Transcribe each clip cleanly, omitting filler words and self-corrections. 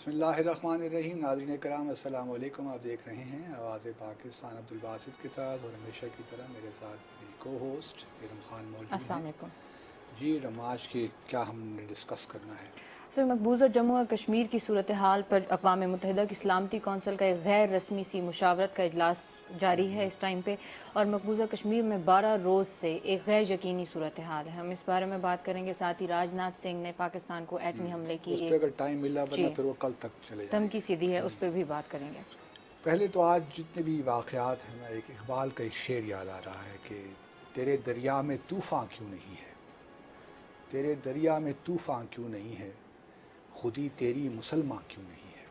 بسم اللہ الرحمن الرحیم. ناظرین کرام السلام علیکم. آپ دیکھ رہے ہیں آواز پاکستان. عبدالباسط کے ساتھ اور ہمیشہ کی طرح میرے ساتھ میری کو ہوسٹ ارم خان موجود ہیں. السلام علیکم. جی ارم، آج کی کیا ہم نے ڈسکس کرنا ہے؟ سر، مقبوضہ جموں اور کشمیر کی صورتحال پر اقوام متحدہ کی سلامتی کونسل کا ایک غیر رسمی سی مشاورت کا اجلاس جاری ہے اس ٹائم پہ، اور مقبوضہ کشمیر میں 12 روز سے ایک غیر یقینی صورتحال ہے. ہم اس بارے میں بات کریں گے. ساتھ ہی راج ناتھ سنگھ نے پاکستان کو ایٹمی حملے کی اس پہ اگر ٹائم ملا ورنہ پھر وہ کل تک چلے جائیں دھمکی سی دی ہے، اس پہ بھی بات کریں گے. پہلے تو آج جتنے بھی واقعات ہیں نا، ایک اقبال کا ایک شعر یاد آ رہا ہے کہ تیرے دریا میں طوفان کیوں نہیں ہے، تیرے دریا میں طوفان کیوں نہیں ہے، خودی تیری مسلمان کیوں نہیں ہے.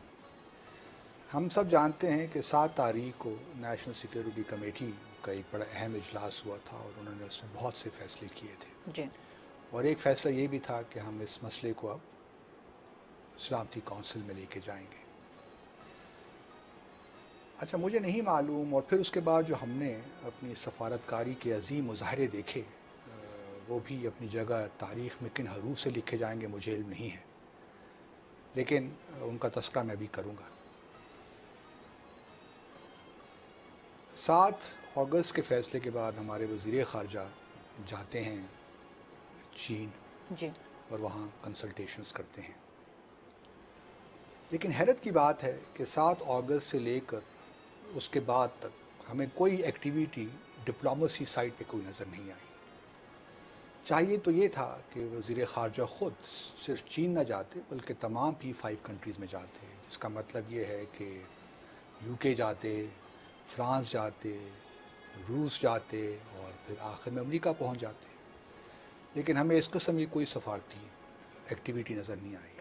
ہم سب جانتے ہیں کہ 7 تاریخ کو نیشنل سیکیورٹی کمیٹی کا ایک بڑا اہم اجلاس ہوا تھا اور انہوں نے اس میں بہت سے فیصلے کیے تھے. جی. اور ایک فیصلہ یہ بھی تھا کہ ہم اس مسئلے کو اب سلامتی کونسل میں لے کے جائیں گے. اچھا، مجھے نہیں معلوم، اور پھر اس کے بعد جو ہم نے اپنی سفارتکاری کے عظیم مظاہرے دیکھے وہ بھی اپنی جگہ تاریخ میں کن حروف سے لکھے جائیں گے مجھے علم نہیں ہے، لیکن ان کا تذکرہ میں بھی کروں گا. 7 اگست کے فیصلے کے بعد ہمارے وزیر خارجہ جاتے ہیں چین جی. اور وہاں کنسلٹیشنز کرتے ہیں. لیکن حیرت کی بات ہے کہ 7 اگست سے لے کر اس کے بعد تک ہمیں کوئی ایکٹیویٹی ڈپلومیسی سائٹ پہ کوئی نظر نہیں آئی. چاہیے تو یہ تھا کہ وزیر خارجہ خود صرف چین نہ جاتے بلکہ تمام P5 کنٹریز میں جاتے، جس کا مطلب یہ ہے کہ UK جاتے، فرانس جاتے، روس جاتے اور پھر آخر میں امریکہ پہنچ جاتے. لیکن ہمیں اس قسم کی کوئی سفارتی ایکٹیویٹی نظر نہیں آئی.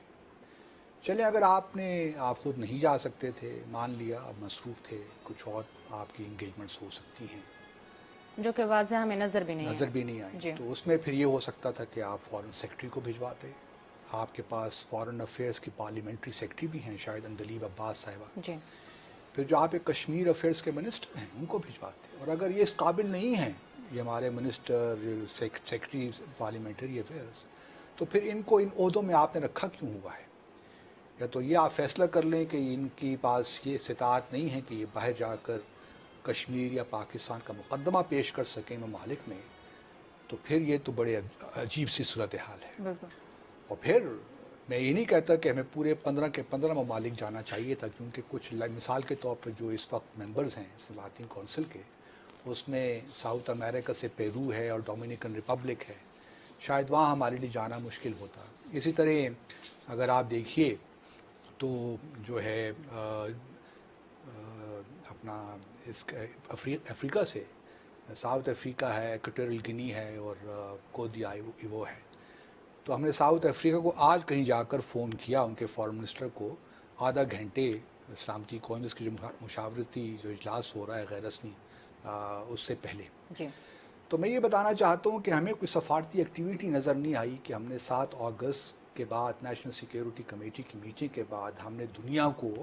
چلیں، اگر آپ خود نہیں جا سکتے تھے، مان لیا اب مصروف تھے، کچھ اور آپ کی انگیجمنٹس ہو سکتی ہیں جو کہ واضح ہمیں نظر بھی نہیں آئی. جی. تو اس میں پھر یہ ہو سکتا تھا کہ آپ فارن سیکرٹری کو بھجواتے. آپ کے پاس فارن افیئرس کی پارلیمنٹری سیکرٹری بھی ہیں شاید اندلیب عباس صاحبہ. جی. پھر جو آپ ایک کشمیر افیئرس کے منسٹر ہیں ان کو بھجواتے. اور اگر یہ اس قابل نہیں ہیں یہ ہمارے منسٹر سیکرٹری پارلیمنٹری افیئرس، تو پھر ان کو ان عہدوں میں آپ نے رکھا کیوں ہوا ہے؟ یا تو یہ آپ فیصلہ کر لیں کہ ان کی پاس یہ استطاعت نہیں ہے کہ یہ باہر جا کر کشمیر یا پاکستان کا مقدمہ پیش کر سکیں ممالک میں، تو پھر یہ تو بڑے عجیب سی صورتحال ہے. بالکل. اور پھر میں یہ نہیں کہتا کہ ہمیں پورے 15 کے 15 ممالک جانا چاہیے تھا، کیونکہ کچھ مثال کے طور پر جو اس وقت ممبرز ہیں سلامتی کونسل کے، اس میں ساؤتھ امریکہ سے پیرو ہے اور ڈومینیکن ریپبلک ہے. شاید وہاں ہمارے لیے جانا مشکل ہوتا. اسی طرح اگر آپ دیکھیے تو جو ہے اپنا اس افریقہ سے ساؤتھ افریقہ ہے، ایکویٹوریل گنی ہے اور کوت ایوو ہے. تو ہم نے ساؤتھ افریقہ کو آج کہیں جا کر فون کیا ان کے فارن منسٹر کو آدھا گھنٹے سلامتی کونسل کی جو مشاورتی جو اجلاس ہو رہا ہے غیر رسمی اس سے پہلے. جی. تو میں یہ بتانا چاہتا ہوں کہ ہمیں کوئی سفارتی ایکٹیویٹی نظر نہیں آئی کہ ہم نے 7 اگست کے بعد نیشنل سیکیورٹی کمیٹی کی میٹنگ کے بعد ہم نے دنیا کو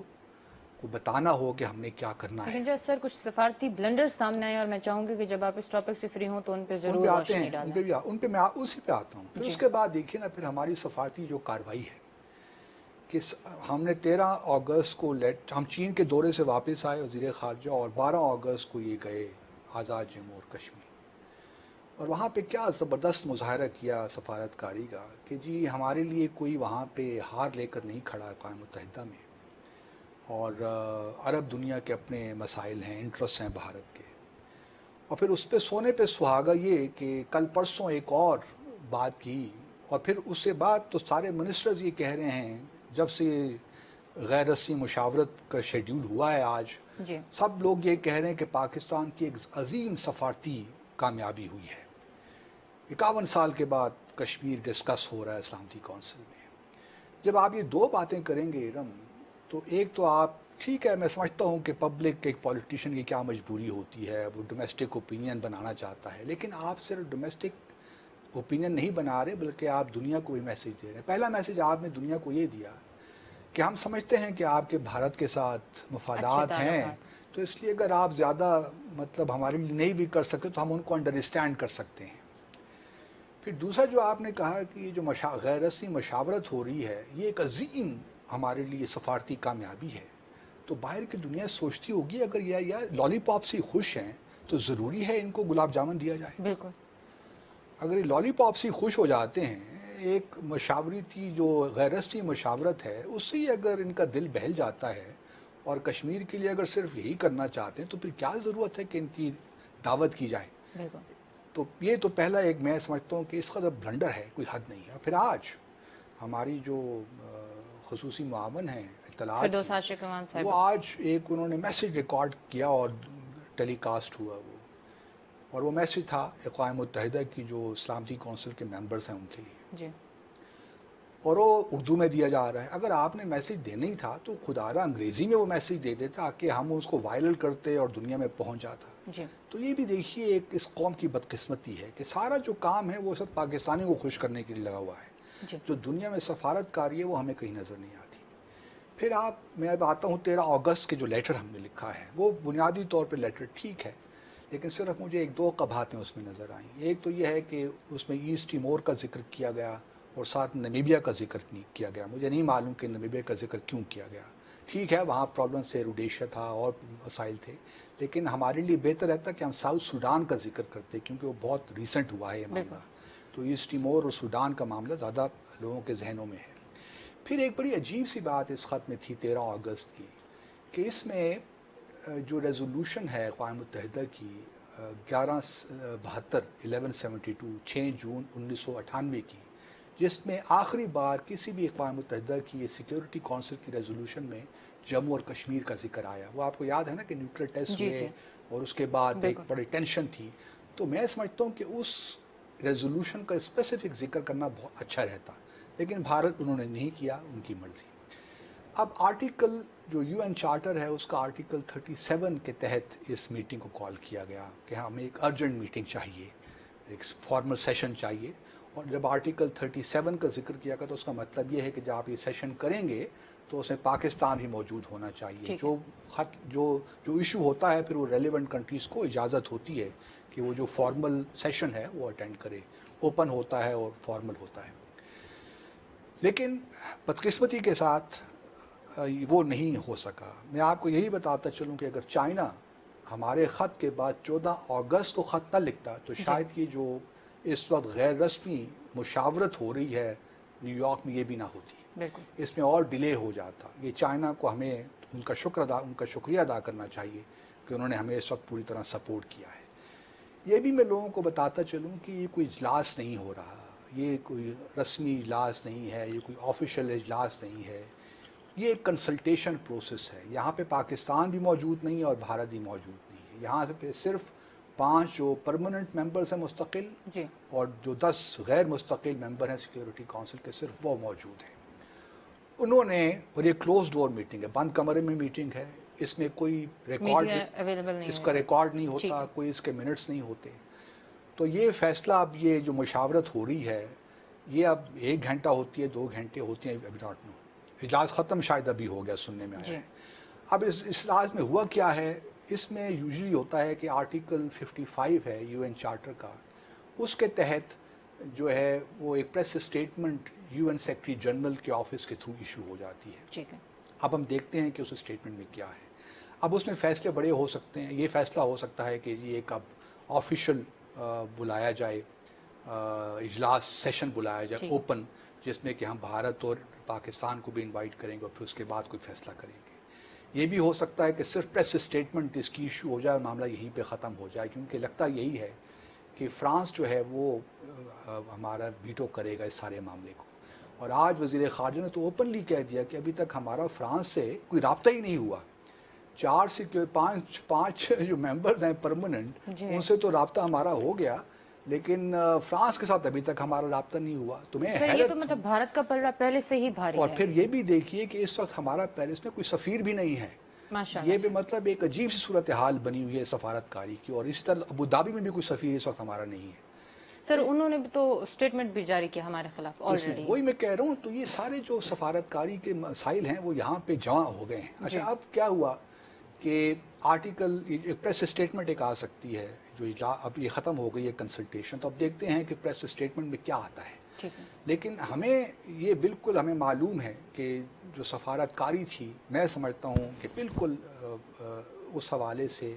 بتانا ہو کہ ہم نے کیا کرنا ہے. لیکن جو سر کچھ سفارتی بلنڈر سامنے آئے، اور میں چاہوں گی کہ جب آپ اس ٹاپک سے فری ہوں تو ان پہ ضرور آتے روشنی ہیں، ڈالیں. ان پہ میں اسی پہ آتا ہوں. پھر اس کے بعد دیکھیے نا، پھر ہماری سفارتی جو کارروائی ہے کہ ہم نے 13 اگست کو ہم چین کے دورے سے واپس آئے وزیر خارجہ، اور 12 اگست کو یہ گئے آزاد جموں اور کشمیر. اور وہاں پہ کیا زبردست مظاہرہ کیا سفارتکاری کا کہ جی ہمارے لیے کوئی وہاں پہ ہار لے کر نہیں کھڑا اقوام متحدہ میں، اور عرب دنیا کے اپنے مسائل ہیں، انٹرسٹ ہیں بھارت کے. اور پھر اس پہ سونے پہ سہاگا یہ کہ کل پرسوں ایک اور بات کی، اور پھر اس سے بعد تو سارے منسٹرز یہ کہہ رہے ہیں جب سے غیر رسمی مشاورت کا شیڈیول ہوا ہے آج، جی. سب لوگ یہ کہہ رہے ہیں کہ پاکستان کی ایک عظیم سفارتی کامیابی ہوئی ہے. 51 سال کے بعد کشمیر ڈسکس ہو رہا ہے سلامتی کونسل میں. جب آپ یہ 2 باتیں کریں گے ارم، تو ایک تو آپ ٹھیک ہے، میں سمجھتا ہوں کہ پبلک ایک پولیٹیشین کی کیا مجبوری ہوتی ہے، وہ ڈومیسٹک اوپینین بنانا چاہتا ہے، لیکن آپ صرف ڈومیسٹک اوپینین نہیں بنا رہے بلکہ آپ دنیا کو بھی میسیج دے رہے ہیں. پہلا میسیج آپ نے دنیا کو یہ دیا کہ ہم سمجھتے ہیں کہ آپ کے بھارت کے ساتھ مفادات ہیں، تو اس لیے اگر آپ زیادہ ہمارے لیے نہیں بھی کر سکتے تو ہم ان کو انڈرسٹینڈ کر سکتے ہیں. پھر دوسرا جو آپ نے کہا کہ یہ جو غیر رسمی مشاورت ہو رہی ہے، یہ ایک عظیم ہمارے لیے سفارتی کامیابی ہے تو باہر کی دنیا سوچتی ہوگی اگر یہ لالی پاپ سے خوش ہیں تو ضروری ہے ان کو گلاب جامن دیا جائے. بالکل. اگر یہ لالی پاپ سے خوش ہو جاتے ہیں ایک مشاورتی جو غیر رسمی مشاورت ہے اس سے ہی اگر ان کا دل بہل جاتا ہے اور کشمیر کے لیے اگر صرف یہی کرنا چاہتے ہیں تو پھر کیا ضرورت ہے کہ ان کی دعوت کی جائے. بالکل. تو یہ تو پہلا ایک میں سمجھتا ہوں کہ اس قدر بلنڈر ہے کوئی حد نہیں ہے. پھر آج ہماری جو خصوصی معاون ہیں اطلاعات فردوس عاشق امان کی صاحب وہ آج ایک انہوں نے میسیج ریکارڈ کیا اور ٹیلی کاسٹ ہوا وہ اور وہ میسیج تھا اقوام متحدہ کی جو سلامتی کونسل کے ممبرز ہیں ان کے لیے جی. اور وہ اردو میں دیا جا رہا ہے. اگر آپ نے میسیج دینا ہی تھا تو خدا را انگریزی میں وہ میسیج دے دیتا تاکہ ہم اس کو وائرل کرتے اور دنیا میں پہنچ جاتا. جی. تو یہ بھی دیکھیے ایک اس قوم کی بدقسمتی ہے کہ سارا جو کام ہے وہ سب پاکستانی کو خوش کرنے کے لیے لگا ہوا ہے. جی. جو دنیا میں سفارت کاری ہے وہ ہمیں کہیں نظر نہیں آتی. پھر میں اب آتا ہوں 13 اگست کے جو لیٹر ہم نے لکھا ہے وہ بنیادی طور پہ لیٹر ٹھیک ہے لیکن صرف مجھے ایک دو قباحتیں اس میں نظر آئیں. ایک تو یہ ہے کہ اس میں ایسٹ ٹیمور کا ذکر کیا گیا اور ساتھ نمیبیا کا ذکر نہیں کیا گیا. مجھے نہیں معلوم کہ نمیبیا کا ذکر کیوں کیا گیا. ٹھیک ہے وہاں پرابلم سے روڈیشیا تھا اور مسائل تھے لیکن ہمارے لیے بہتر رہتا کہ ہم ساؤتھ سوڈان کا ذکر کرتے کیونکہ وہ بہت ریسنٹ ہوا ہے یہ معاملہ. تو ایسٹ ٹیمور اور سوڈان کا معاملہ زیادہ لوگوں کے ذہنوں میں ہے. پھر ایک بڑی عجیب سی بات اس خط میں تھی 13 اگست کی کہ اس میں جو ریزولوشن ہے اقوام متحدہ کی 1172 6 جون 1998 کی جس میں آخری بار کسی بھی اقوام متحدہ کی سیکیورٹی کونسل کی ریزولوشن میں جموں اور کشمیر کا ذکر آیا. وہ آپ کو یاد ہے نا کہ نیوکلیر ٹیسٹ ہوئے اور اس کے بعد ایک بڑی ٹینشن تھی. تو میں سمجھتا ہوں کہ اس ریزولوشن کا اسپیسیفک ذکر کرنا بہت اچھا رہتا لیکن بھارت انہوں نے نہیں کیا. ان کی مرضی. اب آرٹیکل جو یو این چارٹر ہے اس کا آرٹیکل 37 کے تحت اس میٹنگ کو کال کیا گیا کہ ہمیں ایک ارجنٹ میٹنگ چاہیے ایک فارمل سیشن چاہیے. اور جب آرٹیکل 37 کا ذکر کیا گیا تو اس کا مطلب یہ ہے کہ جب آپ یہ سیشن کریں گے تو اس میں پاکستان بھی موجود ہونا چاہیے. جو خط جو ایشو ہوتا ہے پھر وہ ریلیونٹ کنٹریز کو اجازت ہوتی ہے کہ وہ جو فارمل سیشن ہے وہ اٹینڈ کرے. اوپن ہوتا ہے اور فارمل ہوتا ہے. لیکن بدقسمتی کے ساتھ وہ نہیں ہو سکا. میں آپ کو یہی بتاتا چلوں کہ اگر چائنا ہمارے خط کے بعد 14 اگست کو خط نہ لکھتا تو شاید یہ جو اس وقت غیر رسمی مشاورت ہو رہی ہے نیو یارک میں یہ بھی نہ ہوتی. اس میں اور ڈیلے ہو جاتا. یہ چائنا کو ہمیں ان کا شکریہ ادا کرنا چاہیے کہ انہوں نے ہمیں اس وقت پوری طرح سپورٹ کیا ہے. یہ بھی میں لوگوں کو بتاتا چلوں کہ یہ کوئی اجلاس نہیں ہو رہا. یہ کوئی رسمی اجلاس نہیں ہے. یہ کوئی آفیشیل اجلاس نہیں ہے. یہ ایک کنسلٹیشن پروسیس ہے. یہاں پہ پاکستان بھی موجود نہیں ہے اور بھارت بھی موجود نہیں ہے. یہاں پہ صرف 5 جو پرماننٹ ممبرز ہیں مستقل اور جو 10 غیر مستقل ممبر ہیں سیکیورٹی کونسل کے صرف وہ موجود ہیں. انہوں نے اور یہ کلوز ڈور میٹنگ ہے بند کمرے میں میٹنگ ہے. اس میں کوئی ریکارڈ اس کا ریکارڈ نہیں ہوتا کوئی اس کے منٹس نہیں ہوتے. تو یہ فیصلہ اب یہ جو مشاورت ہو رہی ہے یہ اب 1 گھنٹہ ہوتی ہے 2 گھنٹے ہوتی ہیں. ابھی ناٹ نو اجلاس ختم شاید ابھی ہو گیا سننے میں آیا ہے. اب اس اجلاس میں ہوا کیا ہے. اس میں یوزلی ہوتا ہے کہ آرٹیکل 55 ہے یو این چارٹر کا. اس کے تحت جو ہے وہ ایک press statement U N secretary general کے آفس کے تھرو ایشو ہو جاتی ہے. اب ہم دیکھتے ہیں کہ اس اسٹیٹمنٹ میں کیا ہے. اب اس میں فیصلے بڑے ہو سکتے ہیں. یہ فیصلہ ہو سکتا ہے کہ یہ ایک اب آفیشیل بلایا جائے اجلاس سیشن بلایا جائے اوپن جس میں کہ ہم بھارت اور پاکستان کو بھی انوائٹ کریں گے اور پھر اس کے بعد کوئی فیصلہ کریں گے. یہ بھی ہو سکتا ہے کہ صرف پریس اسٹیٹمنٹ اس کی ایشو ہو جائے اور معاملہ یہیں پہ ختم ہو جائے کیونکہ لگتا یہی ہے کہ فرانس جو ہے وہ ہمارا ویٹو کرے گا اس سارے معاملے کو. اور آج وزیر خارجہ نے تو اوپنلی کہہ دیا کہ ابھی تک ہمارا فرانس سے کوئی رابطہ ہی نہیں ہوا. 4 سے 5 جو ممبرز ہیں پرماننٹ ان سے تو رابطہ ہمارا ہو گیا لیکن فرانس کے ساتھ ابھی تک ہمارا رابطہ نہیں ہوا. تو میں یہ تو مطلب بھارت کا پلڑا پہلے سے ہی بھاری ہے. اور پھر یہ بھی دیکھیے کہ اس وقت ہمارا پیرس میں کوئی سفیر بھی نہیں ہے. یہ بھی مطلب ایک عجیب سی صورتحال بنی ہوئی ہے سفارتکاری کی. اور اسی طرح ابوظہبی میں بھی کوئی سفیر اس وقت ہمارا نہیں ہے. سر انہوں نے تو اسٹیٹمنٹ بھی جاری کیا ہمارے خلاف آلریڈی. وہی میں کہہ رہا ہوں. تو یہ سارے جو سفارتکاری کے مسائل ہیں وہ یہاں پہ جمع ہو گئے ہیں. اچھا اب کیا ہوا کہ آرٹیکل پریس اسٹیٹمنٹ ایک آ سکتی ہے جو اب یہ ختم ہو گئی ہے کنسلٹیشن. تو اب دیکھتے ہیں کہ پریس اسٹیٹمنٹ میں کیا آتا ہے. ٹھیک ہے. لیکن ہمیں یہ بالکل ہمیں معلوم ہے کہ جو سفارتکاری تھی، میں سمجھتا ہوں کہ بالکل اس حوالے سے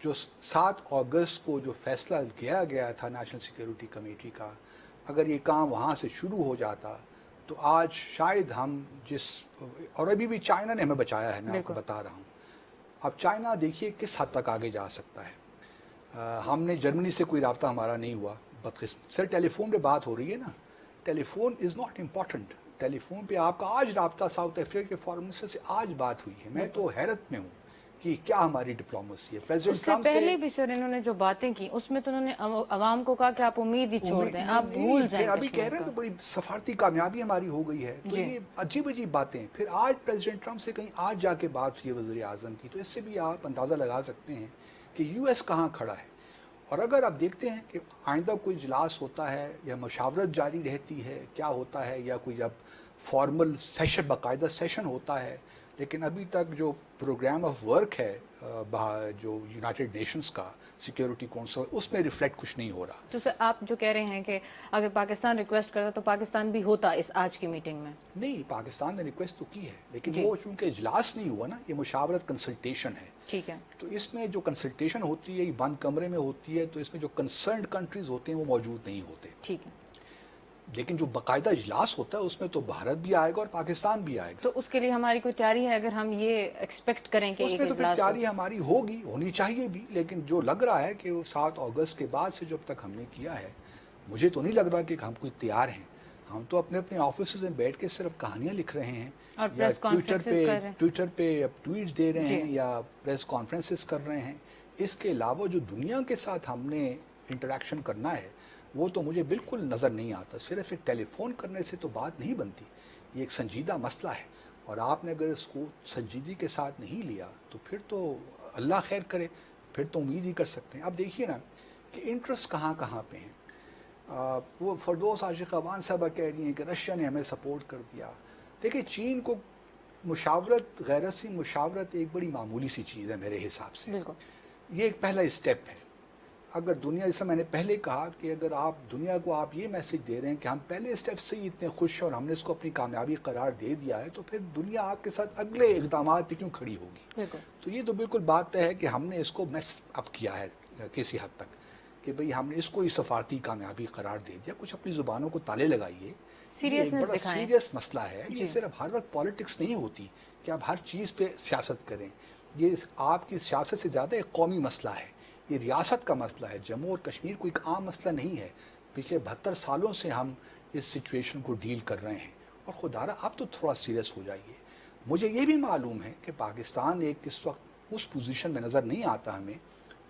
جو 7 اگست کو جو فیصلہ کیا گیا تھا نیشنل سیکیورٹی کمیٹی کا، اگر یہ کام وہاں سے شروع ہو جاتا تو آج شاید ہم اور ابھی بھی چائنا نے ہمیں بچایا ہے، میں آپ کو بتا رہا ہوں. اب چائنا دیکھیے کس حد تک آگے جا سکتا ہے. ہم نے جرمنی سے کوئی رابطہ ہمارا نہیں ہوا، بدقسمت سر ٹیلی فون پہ بات ہو رہی ہے نا. Telephone is not important. Telephone پہ آپ کا آج رابطہ ساؤتھ افریقہ کے فارن منسٹر سے آج بات ہوئی ہے. میں تو حیرت میں ہوں کہ کیا ہماری ڈپلومیسی ہے. اس پریزیڈنٹ سے ٹرمپ پہلے بھی سر انہوں نے جو باتیں کی اس میں تو انہوں نے عوام کو کہا کہ آپ امید ہی چھوڑ دیں، آپ بھول جائیں ابھی کہہ کشمیر رہے ہیں کا. تو بڑی سفارتی کامیابی ہماری ہو گئی ہے. تو جی. یہ عجیب عجیب باتیں. پھر آج پریزیڈنٹ ٹرمپ سے کہیں آج جا کے بات ہوئی ہے وزیر اعظم کی، تو اس سے بھی آپ اندازہ لگا سکتے ہیں کہ یو ایس کہاں کھڑا ہے. اور اگر آپ دیکھتے ہیں کہ آئندہ کوئی اجلاس ہوتا ہے یا مشاورت جاری رہتی ہے، کیا ہوتا ہے، یا کوئی اب فارمل سیشن باقاعدہ سیشن ہوتا ہے، لیکن ابھی تک جو پروگرام آف ورک ہے جو یونائٹڈ نیشنز کا سیکیورٹی کونسل، اس میں ریفلیکٹ کچھ نہیں ہو رہا. تو سر آپ جو کہہ رہے ہیں کہ اگر پاکستان ریکویسٹ کرتا تو پاکستان بھی ہوتا اس آج کی میٹنگ میں؟ نہیں، پاکستان نے ریکویسٹ تو کی ہے، لیکن جی. وہ چونکہ اجلاس نہیں ہوا نا، یہ مشاورت کنسلٹیشن ہے. ٹھیک ہے. تو اس میں جو کنسلٹیشن ہوتی ہے یہ بند کمرے میں ہوتی ہے، تو اس میں جو کنسرنڈ کنٹریز ہوتے ہیں وہ موجود نہیں ہوتے. ٹھیک ہے. لیکن جو باقاعدہ اجلاس ہوتا ہے اس میں تو بھارت بھی آئے گا اور پاکستان بھی آئے گا. تو اس کے لیے ہماری کوئی تیاری ہے اگر ہم یہ ایکسپیکٹ کریں کہ اس ایک میں تو پھر اجلاس ہو؟ تیاری ہماری ہوگی، ہونی چاہیے بھی. لیکن جو لگ رہا ہے کہ وہ 7 اگست کے بعد سے جو اب تک ہم نے کیا ہے، مجھے تو نہیں لگ رہا کہ ہم کوئی تیار ہیں. ہم تو اپنے اپنے آفیسز میں بیٹھ کے صرف کہانیاں لکھ رہے ہیں، اور یا پریس کانفرنسز کر رہے ہیں. ٹویٹر پہ ٹویٹس دے رہے جی. ہیں، یا پریس کانفرنسز کر رہے ہیں. اس کے علاوہ جو دنیا کے ساتھ ہم نے انٹریکشن کرنا ہے وہ تو مجھے بالکل نظر نہیں آتا. صرف ایک ٹیلی فون کرنے سے تو بات نہیں بنتی. یہ ایک سنجیدہ مسئلہ ہے، اور آپ نے اگر اس کو سنجیدگی کے ساتھ نہیں لیا تو پھر تو اللہ خیر کرے، پھر تو امید ہی کر سکتے ہیں. اب دیکھیے نا کہ انٹرسٹ کہاں کہاں پہ ہیں. وہ فردوس عاشق اقوان صاحبہ کہہ رہی ہیں کہ رشیا نے ہمیں سپورٹ کر دیا. دیکھیں چین کو مشاورت، غیر رسمی مشاورت ایک بڑی معمولی سی چیز ہے میرے حساب سے. بالکل. یہ ایک پہلا اسٹیپ ہے. اگر دنیا، جیسے میں نے پہلے کہا کہ اگر آپ دنیا کو آپ یہ میسج دے رہے ہیں کہ ہم پہلے اسٹیپ سے ہی اتنے خوش ہیں اور ہم نے اس کو اپنی کامیابی قرار دے دیا ہے، تو پھر دنیا آپ کے ساتھ اگلے اقدامات پہ کیوں کھڑی ہوگی. بالکل. تو یہ تو بالکل بات طے ہے کہ ہم نے اس کو میس اپ کیا ہے کسی حد تک، کہ بھئی ہم نے اس کو ہی سفارتی کامیابی قرار دے دیا. کچھ اپنی زبانوں کو تالے لگائیے. یہ ایک سیریسنس بڑا دکھائیں. سیریس مسئلہ ہے. یہ جی. صرف ہر وقت پالیٹکس نہیں ہوتی کہ آپ ہر چیز پہ سیاست کریں. یہ آپ کی سیاست سے زیادہ ایک قومی مسئلہ ہے، یہ ریاست کا مسئلہ ہے. جموں اور کشمیر کوئی ایک عام مسئلہ نہیں ہے. پچھلے 72 سالوں سے ہم اس سچویشن کو ڈیل کر رہے ہیں، اور خدا را اب تو تھوڑا سیریس ہو جائیے. مجھے یہ بھی معلوم ہے کہ پاکستان ایک اس وقت اس پوزیشن میں نظر نہیں آتا ہمیں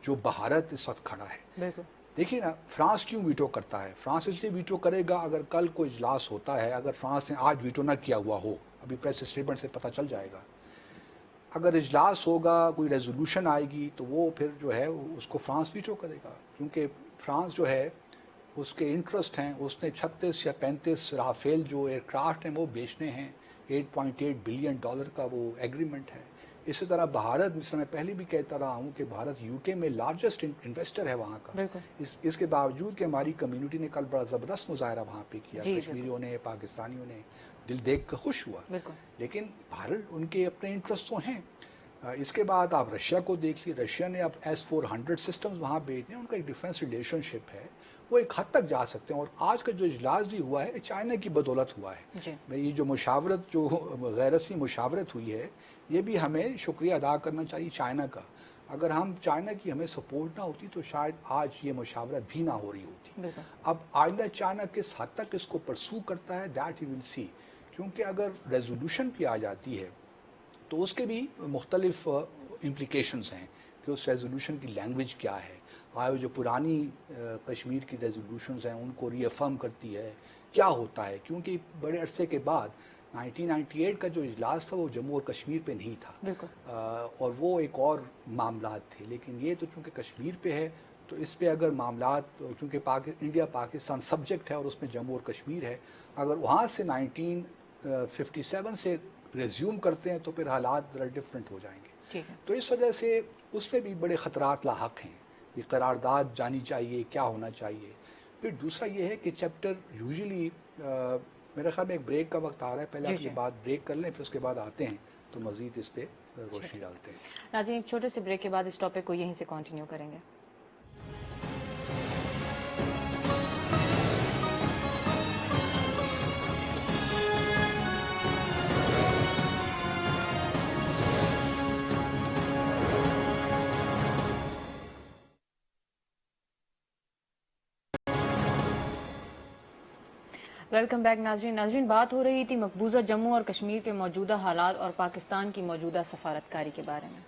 جو بھارت اس وقت کھڑا ہے. بالکل. دیکھیے نا، فرانس کیوں ویٹو کرتا ہے؟ فرانس اس لیے ویٹو کرے گا اگر کل کوئی اجلاس ہوتا ہے، اگر فرانس نے آج ویٹو نہ کیا ہوا ہو، ابھی پریس اسٹیٹمنٹ سے پتہ چل جائے گا، اگر اجلاس ہوگا کوئی ریزولوشن آئے گی تو وہ پھر جو ہے اس کو فرانس ویٹو کرے گا. کیونکہ فرانس جو ہے اس کے انٹرسٹ ہیں، اس نے 36 یا 35 رافیل جو ایئر کرافٹ ہیں وہ بیچنے ہیں. $8.8 بلین کا وہ ایگریمنٹ ہے. اسی طرح بھارت، مثلا میں پہلے بھی کہتا رہا ہوں کہ بھارت یو کے میں لارجسٹ انویسٹر ہے وہاں کا. بالکل. اس کے باوجود کہ ہماری کمیونٹی نے کل بڑا زبردست مظاہرہ وہاں پہ کیا، جی. کشمیریوں نے، پاکستانیوں نے، دل دیکھ کر خوش ہوا. بالکل. لیکن بھارت ان کے اپنے انٹرسٹ تو ہیں. اس کے بعد آپ رشیا کو دیکھ لیے. رشیا نے اب S-400 سسٹمز وہاں بھیجنے ہیں. ان کا ایک ڈیفنس ریلیشن شپ ہے، وہ ایک حد تک جا سکتے ہیں. اور آج کا جو اجلاس بھی ہوا ہے چائنا کی بدولت ہوا ہے. جی. یہ جو مشاورت، جو غیر رسمی مشاورت ہوئی ہے، یہ بھی ہمیں شکریہ ادا کرنا چاہیے چائنا کا. اگر ہم چائنا کی ہمیں سپورٹ نہ ہوتی تو شاید آج یہ مشاورت بھی نہ ہو رہی ہوتی. بالکل. اب آئندہ چائنا کس حد تک اس کو پرسو کرتا ہے، دیٹ یو ول سی. کیونکہ اگر ریزولوشن بھی آ جاتی ہے تو اس کے بھی مختلف امپلیکیشنز ہیں کہ اس ریزولوشن کی لینگویج کیا ہے. آیا جو پرانی کشمیر کی ریزولوشنز ہیں ان کو ری افرم کرتی ہے، کیا ہوتا ہے. کیونکہ بڑے عرصے کے بعد 1998 کا جو اجلاس تھا وہ جموں اور کشمیر پہ نہیں تھا. بالکل. اور وہ ایک اور معاملات تھے. لیکن یہ تو چونکہ کشمیر پہ ہے تو اس پہ اگر معاملات، کیونکہ انڈیا پاکستان سبجیکٹ ہے اور اس میں جموں اور کشمیر ہے، اگر وہاں سے 1957 سے ریزیوم کرتے ہیں تو پھر حالات ذرا ڈفرینٹ ہو جائیں گے. ٹھیک ہے. تو اس وجہ سے اس میں بھی بڑے خطرات لاحق ہیں. یہ قرارداد جانی چاہیے، کیا ہونا چاہیے. پھر دوسرا یہ ہے کہ چیپٹر یوزلی میرے خیال میں ایک بریک کا وقت آ رہا ہے، پہلے آپ یہ بات بریک کر لیں، پھر اس کے بعد آتے ہیں تو مزید اس پہ روشنی ڈالتے ہیں. ناظرین ایک چھوٹے سے بریک کے بعد اس ٹاپک کو یہیں سے کنٹینیو کریں گے. ویلکم بیک ناظرین بات ہو رہی تھی مقبوضہ جموں اور کشمیر کے موجودہ حالات اور پاکستان کی موجودہ سفارتکاری کے بارے میں.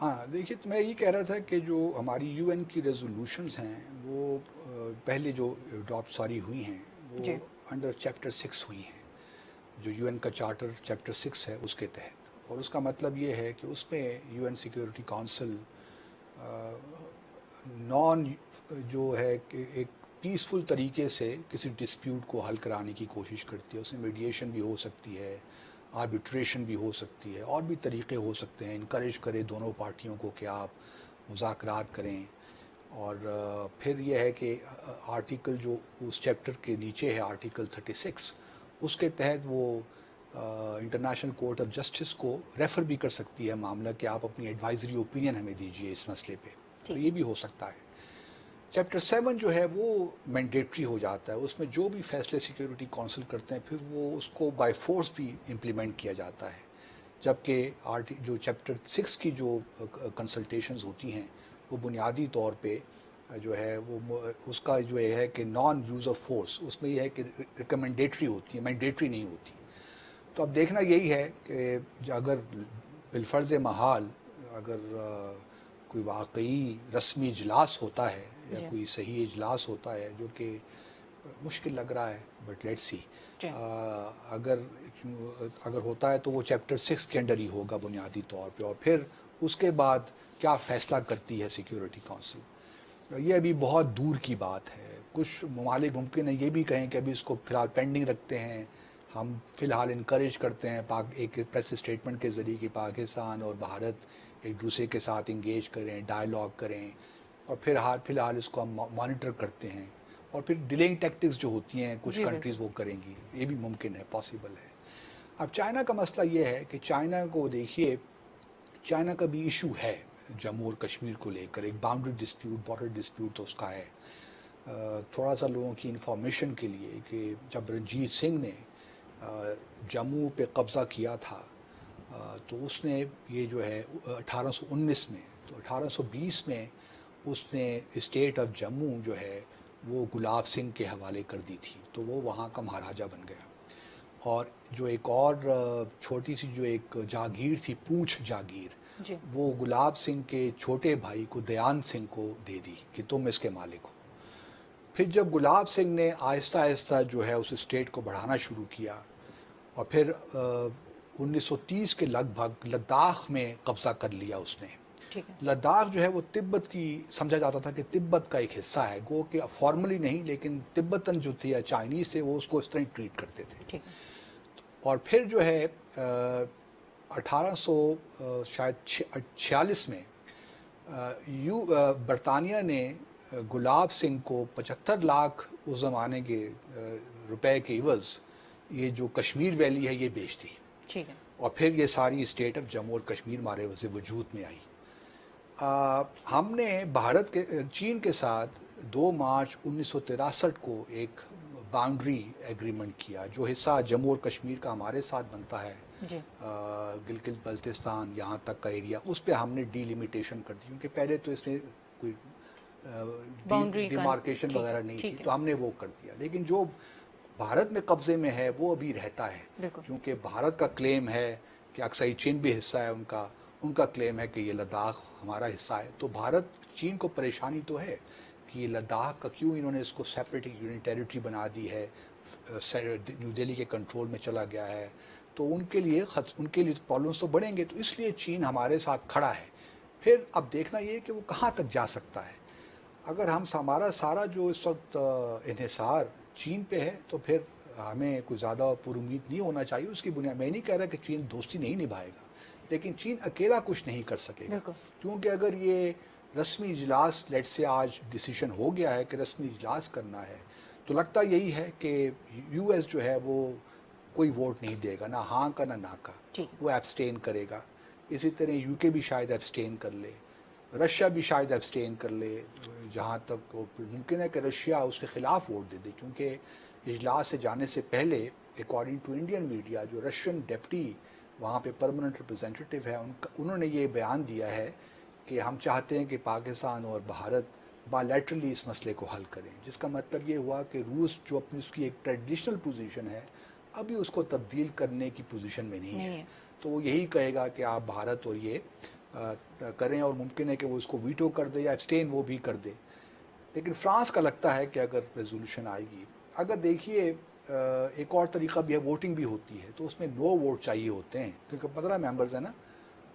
ہاں دیکھیے، تو میں یہ کہہ رہا تھا کہ جو ہماری یو این کی ریزولوشنز ہیں وہ پہلے جو اڈاپٹ ساری ہوئی ہیں وہ انڈر چیپٹر 6 ہوئی ہیں، جو یو این کا چارٹر چیپٹر 6 ہے اس کے تحت. اور اس کا مطلب یہ ہے کہ اس میں یو این سیکیورٹی کونسل نان جو ہے کہ ایک پیسفل طریقے سے کسی ڈسپیوٹ کو حل کرانے کی کوشش کرتی ہے. اس میں میڈیشن بھی ہو سکتی ہے، آربیٹریشن بھی ہو سکتی ہے، اور بھی طریقے ہو سکتے ہیں. انکریج کرے دونوں پارٹیوں کو کہ آپ مذاکرات کریں. اور پھر یہ ہے کہ آرٹیکل جو اس چیپٹر کے نیچے ہے آرٹیکل 36، اس کے تحت وہ انٹرنیشنل کورٹ آف جسٹس کو ریفر بھی کر سکتی ہے معاملہ کہ آپ اپنی ایڈوائزری اوپینین ہمیں دیجیے اس مسئلے پہ. تو یہ بھی ہو سکتا ہے. چیپٹر 7 جو ہے وہ مینڈیٹری ہو جاتا ہے، اس میں جو بھی فیصلے سیکیورٹی کونسل کرتے ہیں پھر وہ اس کو بائی فورس بھی امپلیمنٹ کیا جاتا ہے. جبکہ جو چیپٹر 6 کی جو کنسلٹیشنز ہوتی ہیں وہ بنیادی طور پہ جو ہے وہ اس کا جو یہ ہے کہ نان یوز آف فورس، اس میں یہ ہے کہ ریکمنڈیٹری ہوتی ہے، مینڈیٹری نہیں ہوتی. تو اب دیکھنا یہی ہے کہ اگر بالفرض محال اگر کوئی واقعی رسمی اجلاس ہوتا ہے یا کوئی صحیح اجلاس ہوتا ہے، جو کہ مشکل لگ رہا ہے بٹ لیٹس سی، اگر ہوتا ہے تو وہ چیپٹر 6 کے انڈر ہی ہوگا بنیادی طور پہ. اور پھر اس کے بعد کیا فیصلہ کرتی ہے سیکیورٹی کونسل، یہ ابھی بہت دور کی بات ہے. کچھ ممالک ممکن ہے یہ بھی کہیں کہ ابھی اس کو فی الحال پینڈنگ رکھتے ہیں، ہم فی الحال انکریج کرتے ہیں ایک پریس اسٹیٹمنٹ کے ذریعے کہ پاکستان اور بھارت ایک دوسرے کے ساتھ انگیج کریں، ڈائیلاگ کریں، اور پھر فی الحال اس کو ہم مانیٹر کرتے ہیں. اور پھر ڈیلنگ ٹیکٹکس جو ہوتی ہیں کچھ کنٹریز وہ کریں گی، یہ بھی ممکن ہے، پاسبل ہے. اب چائنا کا مسئلہ یہ ہے کہ چائنا کو دیکھیے، چائنا کا بھی ایشو ہے جموں اور کشمیر کو لے کر، ایک باؤنڈری ڈسپیوٹ، بارڈر ڈسپیوٹ تو اس کا ہے. تھوڑا سا لوگوں کی انفارمیشن کے لیے کہ جب رنجیت سنگھ نے جموں پہ قبضہ کیا تھا تو اس نے یہ جو ہے 1819 میں، تو 1820 میں اس نے اسٹیٹ آف جموں جو ہے وہ گلاب سنگھ کے حوالے کر دی تھی، تو وہ وہاں کا مہاراجہ بن گیا. اور جو ایک اور چھوٹی سی جو ایک جاگیر تھی، پونچھ جاگیر، وہ گلاب سنگھ کے چھوٹے بھائی کو دیان سنگھ کو دے دی کہ تم اس کے مالک ہو. پھر جب گلاب سنگھ نے آہستہ آہستہ جو ہے اس اسٹیٹ کو بڑھانا شروع کیا، اور پھر 1930 کے لگ بھگ لداخ میں قبضہ کر لیا اس نے. لداخ جو ہے وہ تبت کی سمجھا جاتا تھا کہ تبت کا ایک حصہ ہے، گو کہ فارملی نہیں لیکن تبتن جو تھے یا چائنیز تھے وہ اس کو اس طرح ٹریٹ کرتے تھے. اور پھر جو ہے 1846 میں برطانیہ نے گلاب سنگھ کو 75 لاکھ اس زمانے کے روپے کے عوض یہ جو کشمیر ویلی ہے یہ بیچ دی. اور پھر یہ ساری اسٹیٹ آف جموں اور کشمیر ہمارے وجود میں آئی. ہم نے چین کے ساتھ 2 مارچ 1963 کو ایک باؤنڈری ایگریمنٹ کیا، جو حصہ جموں اور کشمیر کا ہمارے ساتھ بنتا ہے، گلگت بلتستان یہاں تک کا ایریا، اس پہ ہم نے ڈی لیمیٹیشن کر دی، کیونکہ پہلے تو اس میں کوئی ڈیمارکیشن وغیرہ نہیں تھی، تو ہم نے وہ کر دیا. لیکن جو بھارت میں قبضے میں ہے وہ ابھی رہتا ہے، کیونکہ بھارت کا کلیم ہے کہ اکثر چین بھی حصہ ہے ان کا کلیم ہے کہ یہ لداخ ہمارا حصہ ہے. تو چین کو پریشانی تو ہے کہ یہ لداخ کا کیوں انہوں نے اس کو سیپریٹ یونین ٹیریٹری بنا دی ہے، نیو دہلی کے کنٹرول میں چلا گیا ہے. تو ان کے لیے پرابلمس تو بڑھیں گے، تو اس لیے چین ہمارے ساتھ کھڑا ہے. پھر اب دیکھنا یہ کہ وہ کہاں تک جا سکتا ہے. اگر ہمارا سارا جو اس وقت انحصار چین پہ ہے تو پھر ہمیں کوئی زیادہ پر امید نہیں ہونا چاہیے اس کی بنیاد. میں نہیں کہہ رہا کہ چین دوستی نہیں نبھائے گا، لیکن چین اکیلا کچھ نہیں کر سکے گا، کیونکہ اگر یہ رسمی اجلاس لیٹ سے آج ڈیسیشن ہو گیا ہے کہ رسمی اجلاس کرنا ہے، تو لگتا یہی ہے کہ یو ایس جو ہے وہ کوئی ووٹ نہیں دے گا، نہ ہاں کا نہ کا، ٹھیک وہ ایبسٹین کرے گا. اسی طرح یو کے بھی شاید ایبسٹین کر لے، رشیا بھی شاید ایبسٹین کر لے، جہاں تک ممکن ہے کہ رشیا اس کے خلاف ووٹ دے دے، کیونکہ اجلاس سے جانے سے پہلے اکارڈنگ ٹو انڈین میڈیا جو رشین ڈپٹی وہاں پہ پرماننٹ ریپرزینٹیٹیو ہے انہوں نے یہ بیان دیا ہے کہ ہم چاہتے ہیں کہ پاکستان اور بھارت بائیلیٹرلی اس مسئلے کو حل کریں، جس کا مطلب یہ ہوا کہ روس جو اپنی اس کی ایک ٹریڈیشنل پوزیشن ہے ابھی اس کو تبدیل کرنے کی پوزیشن میں نہیں ہے. تو وہ یہی کہے گا کہ آپ بھارت اور یہ کریں، اور ممکن ہے کہ وہ اس کو ویٹو کر دے یا ایبسٹین وہ بھی کر دے. لیکن فرانس کا لگتا ہے کہ اگر ریزولوشن آئے گی، اگر دیکھیے ایک اور طریقہ بھی ہے، ووٹنگ بھی ہوتی ہے، تو اس میں 9 ووٹ چاہیے ہوتے ہیں، کیونکہ 15 ممبرز ہیں نا،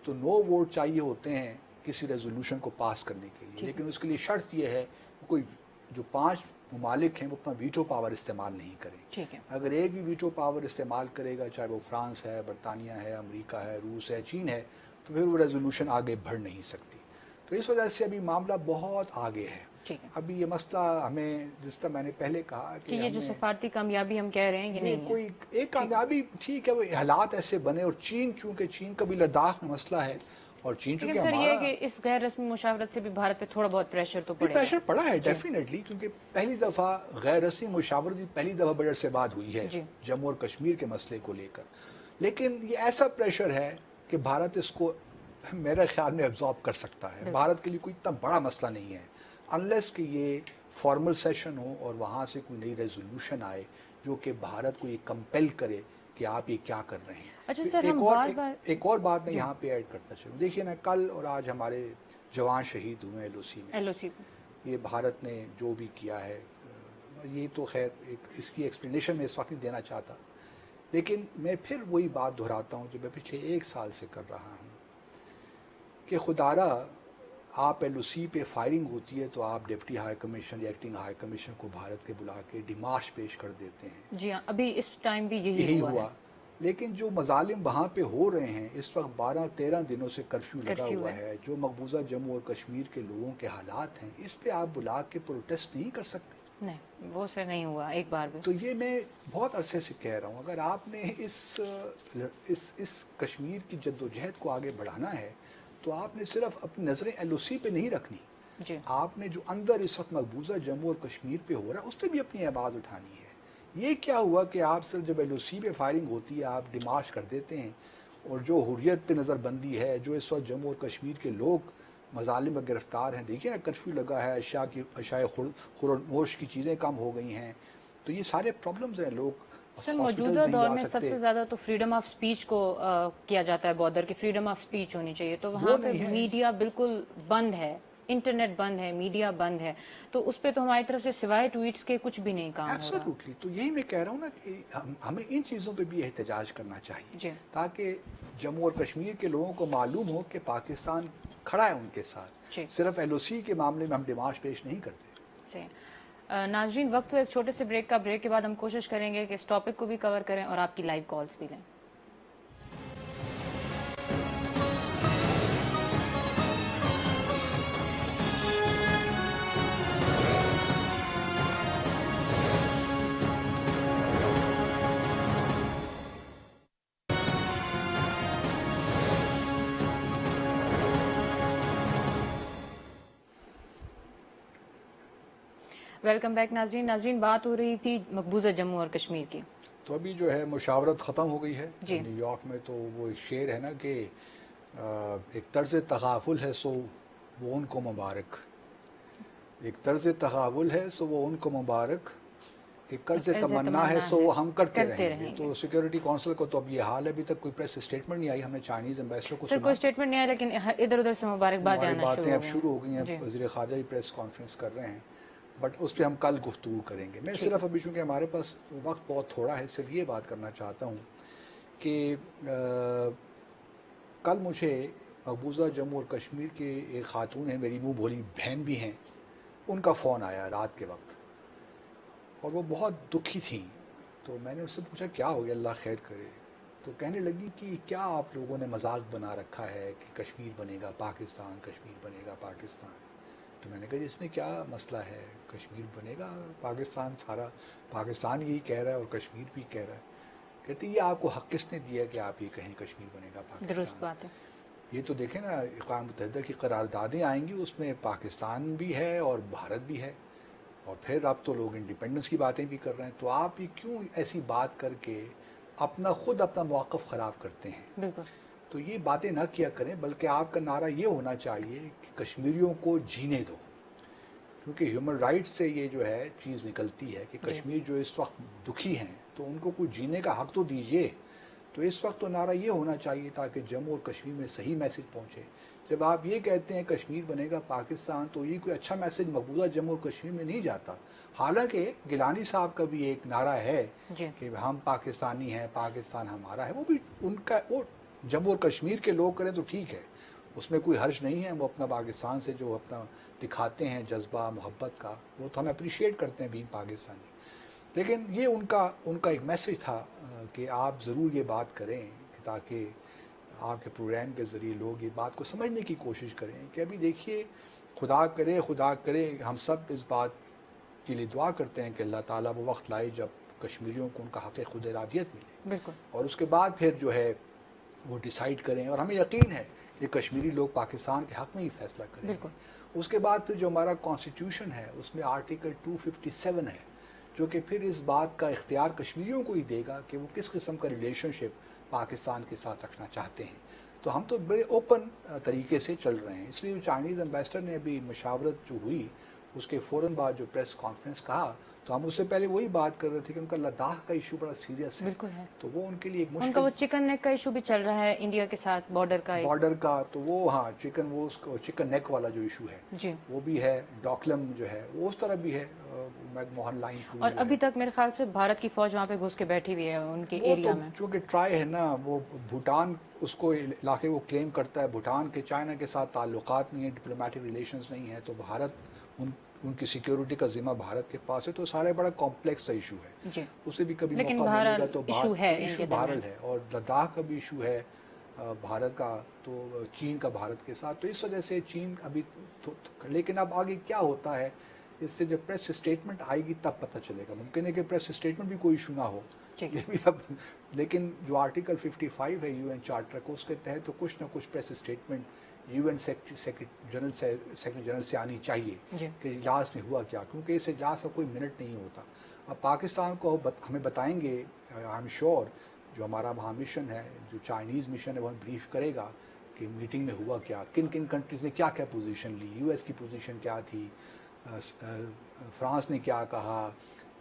تو 9 ووٹ چاہیے ہوتے ہیں کسی ریزولوشن کو پاس کرنے کے لیے. لیکن اس کے لیے شرط یہ ہے کہ کوئی جو 5 ممالک ہیں وہ اپنا ویٹو پاور استعمال نہیں کریں. ٹھیک ہے. اگر ایک بھی ویٹو پاور استعمال کرے گا، چاہے وہ فرانس ہے، برطانیہ ہے، امریکہ ہے، روس ہے، چین ہے، تو پھر وہ ریزولوشن آگے بڑھ نہیں سکتی. تو اس وجہ سے ابھی معاملہ بہت آگے ہے. ٹھیک ہے. ابھی یہ مسئلہ ہمیں، جس طرح میں نے پہلے کہا کہ یہ جو سفارتی کامیابی ہم کہہ رہے ہیں یہ نہیں کوئی ایک کامیابی ٹھیک ہے، وہ حالات ایسے بنے، اور چونکہ چین کا بھی لداخ میں مسئلہ ہے، اور چین چونکہ لیکن سر یہ ہمارا ہے کہ اس غیر رسمی مشاورت سے بھی بھارت پہ تھوڑا بہت پریشر تو پڑے گا. پریشر پڑا ہے ڈیفینیٹلی، کیونکہ پہلی دفعہ غیر رسمی مشاورت پہلی دفعہ بجٹ سے بات ہوئی ہے جموں اور کشمیر کے مسئلے کو لے کر. لیکن یہ ایسا پریشر ہے کہ بھارت اس کو میرے خیال میں ایبزارب کر سکتا ہے. بھارت کے لیے کوئی اتنا بڑا مسئلہ نہیں ہے، انلیس کہ یہ فارمل سیشن ہو اور وہاں سے کوئی نئی ریزولوشن آئے جو کہ بھارت کو یہ کمپیل کرے کہ آپ یہ کیا کر رہے ہیں. اچھا سر، ہم بار بار ایک اور بات میں یہاں پہ ایڈ کرتا چلوں. دیکھیے نا، کل اور آج ہمارے جوان شہید ہوئے ایل او سی میں. یہ بھارت نے جو بھی کیا ہے، یہ تو خیر اس کی ایکسپلینیشن میں اس وقت نہیں دینا چاہتا، لیکن میں پھر وہی بات دہراتا ہوں جو میں پچھلے 1 سال سے کر رہا ہوں کہ خدارا آپ ایل او سی پہ فائرنگ ہوتی ہے تو آپ ڈپٹی ہائی کمیشن یا ایکٹنگ ہائی کمیشن کو بھارت کے بلا کے ڈیمارش پیش کر دیتے ہیں. جی ہاں، ابھی اس ٹائم بھی یہی ہوا. لیکن جو مظالم وہاں پہ ہو رہے ہیں اس وقت 12-13 دنوں سے کرفیو لگا ہوا ہے، جو مقبوضہ جموں اور کشمیر کے لوگوں کے حالات ہیں، اس پہ آپ بلا کے پروٹیسٹ نہیں کر سکتے. نہیں، وہ سے نہیں ہوا ایک بار بھی. تو یہ میں بہت عرصے سے کہہ رہا ہوں، اگر آپ نے اس کشمیر کی جدوجہد کو آگے بڑھانا ہے تو آپ نے صرف اپنی نظریں ایل او سی پہ نہیں رکھنی. آپ نے جو اندر اس وقت مقبوضہ جموں اور کشمیر پہ ہو رہا ہے اس پہ بھی اپنی آواز اٹھانی ہے. یہ کیا ہوا کہ آپ صرف جب ایل او سی پہ فائرنگ ہوتی ہے آپ ڈیمارش کر دیتے ہیں، اور جو حریت پہ نظر بندی ہے، جو اس وقت جموں اور کشمیر کے لوگ مظالم میں گرفتار ہیں، دیکھیں کرفیو لگا ہے، اشیاء خورنوش کی چیزیں کم ہو گئی ہیں، تو یہ سارے پرابلمز ہیں. لوگ سر موجودہ دور میں سب سے زیادہ تو فریڈم آف سپیچ کو کیا جاتا ہے بودر کی فریڈم آف سپیچ ہونی چاہیے، تو وہاں پہ میڈیا بالکل بند ہے، انٹرنیٹ بند ہے، میڈیا بند ہے، تو اس پہ تو ہماری طرف سے سوائے ٹویٹس کے کچھ بھی نہیں کام ہو رہا. ایبسولوٹلی. تو یہی میں کہہ رہا ہوں نا کہ ہمیں ان چیزوں پہ بھی احتجاج کرنا چاہیے تاکہ جموں اور کشمیر کے لوگوں کو معلوم ہو کہ پاکستان کھڑا ہے ان کے ساتھ. صرف ایل او سی کے معاملے میں ہم ڈیمارش پیش نہیں کرتے. ناظرین، وقت تو ایک چھوٹے سے بریک کا. بریک کے بعد ہم کوشش کریں گے کہ اس ٹاپک کو بھی کور کریں اور آپ کی لائیو کالز بھی لیں. ویلکم بیک ناظرین، بات ہو رہی تھی مقبوضہ جموں اور کشمیر کی. تو ابھی جو ہے مشاورت ختم ہو گئی ہے نیو یارک میں. تو وہ ایک شعر ہے نا کہ ایک طرز تغافل ہے سو وہ ان کو مبارک، ایک طرز تغافل ہے سو وہ ان کو مبارک، ایک قرض تمنا ہے سو وہ ہم کرتے رہیں گے. تو سیکیورٹی کونسل کو تو اب یہ حال ہے، ابھی تک کوئی پریس اسٹیٹمنٹ نہیں آئی. ہم نے چائنیز ایمبیسڈر کو سنا، کوئی اسٹیٹمنٹ نہیں آیا، لیکن ادھر ادھر سے مبارکباد اب شروع ہو گئی ہیں. وزیر خارجہ بھی پریس کانفرنس کر رہے ہیں، بٹ اس پہ ہم کل گفتگو کریں گے. میں صرف ابھی چونکہ ہمارے پاس وقت بہت تھوڑا ہے، صرف یہ بات کرنا چاہتا ہوں کہ کل مجھے مقبوضہ جموں اور کشمیر کے ایک خاتون ہیں، میری منہ بھولی بہن بھی ہیں، ان کا فون آیا رات کے وقت اور وہ بہت دکھی تھیں. تو میں نے اس سے پوچھا کیا ہو گیا، اللہ خیر کرے. تو کہنے لگی کہ کیا آپ لوگوں نے مذاق بنا رکھا ہے کہ کشمیر بنے گا پاکستان، کشمیر بنے گا پاکستان. تو میں نے کہا اس میں کیا مسئلہ ہے، کشمیر بنے گا پاکستان، سارا پاکستان یہی کہہ رہا ہے اور کشمیر بھی کہہ رہا ہے. کہتی یہ آپ کو حق کس نے دیا کہ آپ یہ کہیں کشمیر بنے گا درست پاکستان. بات ہے. یہ تو دیکھیں نا اقوام متحدہ کی قراردادیں آئیں گی، اس میں پاکستان بھی ہے اور بھارت بھی ہے، اور پھر اب تو لوگ انڈیپینڈنس کی باتیں بھی کر رہے ہیں. تو آپ یہ کیوں ایسی بات کر کے اپنا موقف خراب کرتے ہیں؟ بالکل. تو یہ باتیں نہ کیا کریں، بلکہ آپ کا نعرہ یہ ہونا چاہیے کہ کشمیریوں کو جینے دو، کیونکہ ہیومن رائٹس سے یہ جو ہے چیز نکلتی ہے کہ جی. کشمیر جو اس وقت دکھی ہیں تو ان کو کوئی جینے کا حق تو دیجیے. تو اس وقت تو نعرہ یہ ہونا چاہیے تاکہ جموں اور کشمیر میں صحیح میسج پہنچے. جب آپ یہ کہتے ہیں کشمیر بنے گا پاکستان، تو یہ کوئی اچھا میسج مقبوضہ جموں اور کشمیر میں نہیں جاتا. حالانکہ گیلانی صاحب کا بھی ایک نعرہ ہے جی. کہ ہم پاکستانی ہیں، پاکستان ہمارا ہے. وہ بھی ان کا، وہ جموں اور کشمیر کے لوگ کریں تو ٹھیک ہے، اس میں کوئی حرج نہیں ہے. وہ اپنا پاکستان سے جو اپنا دکھاتے ہیں جذبہ محبت کا، وہ تو ہم اپریشیٹ کرتے ہیں بین پاکستانی. لیکن یہ ان کا ایک میسج تھا کہ آپ ضرور یہ بات کریں کہ تاکہ آپ کے پروگرام کے ذریعے لوگ یہ بات کو سمجھنے کی کوشش کریں کہ ابھی دیکھیے، خدا کرے ہم سب اس بات کے لیے دعا کرتے ہیں کہ اللہ تعالیٰ وہ وقت لائے جب کشمیریوں کو ان کا حق خود ارادیت ملے، بالکل. اور اس کے بعد پھر جو ہے وہ ڈیسائیڈ کریں. اور ہمیں یقین ہے کہ کشمیری لوگ پاکستان کے حق میں ہی فیصلہ کریں گے. بالکل. اس کے بعد پھر جو ہمارا کانسٹیٹیوشن ہے اس میں آرٹیکل 257 ہے، جو کہ پھر اس بات کا اختیار کشمیریوں کو ہی دے گا کہ وہ کس قسم کا ریلیشن شپ پاکستان کے ساتھ رکھنا چاہتے ہیں. تو ہم تو بڑے اوپن طریقے سے چل رہے ہیں. اس لیے جو چائنیز امبیسڈر نے ابھی مشاورت جو ہوئی اس کے فوراً بعد جو پریس کانفرنس کہا، تو ہم اس سے پہلے وہی بات کر رہے تھے کہ ان کا لداخ کا ایشو بڑا سیریس ہے. بالکل ہے. تو وہ ان کے لیے ایک ان کا مشکل وہ چکن نیک کا ایشو بھی چل رہا ہے انڈیا کے ساتھ، بارڈر کا تو وہ ہاں چکن نیک والا جو ایشو ہے جی. وہ بھی ہے. ڈاکلم جو ہے وہ اس طرف بھی ہے، میک موہن لائن اور ابھی تک میرے خیال سے بھارت کی فوج وہاں پہ گھس کے بیٹھی ہوئی ہے ان کے وہ تو ایریا میں. چونکہ ٹرائی ہے نا، وہ بھوٹان اس کو علاقے کو کلیم کرتا ہے. بھوٹان کے چائنا کے ساتھ تعلقات نہیں ہیں، ڈپلومیٹک ریلیشنز نہیں ہیں، تو بھارت ان کی سیکیورٹی کا ذمہ بھارت کے پاس ہے. تو سارے بڑا کمپلیکس ایشو ہے. جی. اسے بھی کبھی لیکن موقع ملے گا تو ایشو ہے ان ایشو کے درمیان. بہرحال ہے. اور لداخ کا بھی ایشو ہے بھارت کا، تو چین کا بھارت کے ساتھ. تو اس وجہ سے چین ابھی لیکن اب آگے کیا ہوتا ہے اس سے جب پریس اسٹیٹمنٹ آئے گی تب پتہ چلے گا. ممکن ہے کہ پریس اسٹیٹمنٹ بھی کوئی ایشو نہ ہو، یہ بھی اب. لیکن جو آرٹیکل 55 ہے یو این چارٹر کو، اس کے تحت تو کچھ نہ کچھ press statement U N secretary general سے آنی چاہیے کہ اجلاس میں ہوا کیا، کیونکہ اس اجلاس کا کوئی منٹ نہیں ہوتا. اب پاکستان کو ہمیں بتائیں گے، آئی ایم شیور جو ہمارا وہاں مشن ہے، جو چائنیز مشن ہے، وہ بریف کرے گا کہ میٹنگ میں ہوا کیا، کن کن کنٹریز نے کیا کیا پوزیشن لی، یو ایس کی پوزیشن کیا تھی، فرانس نے کیا کہا،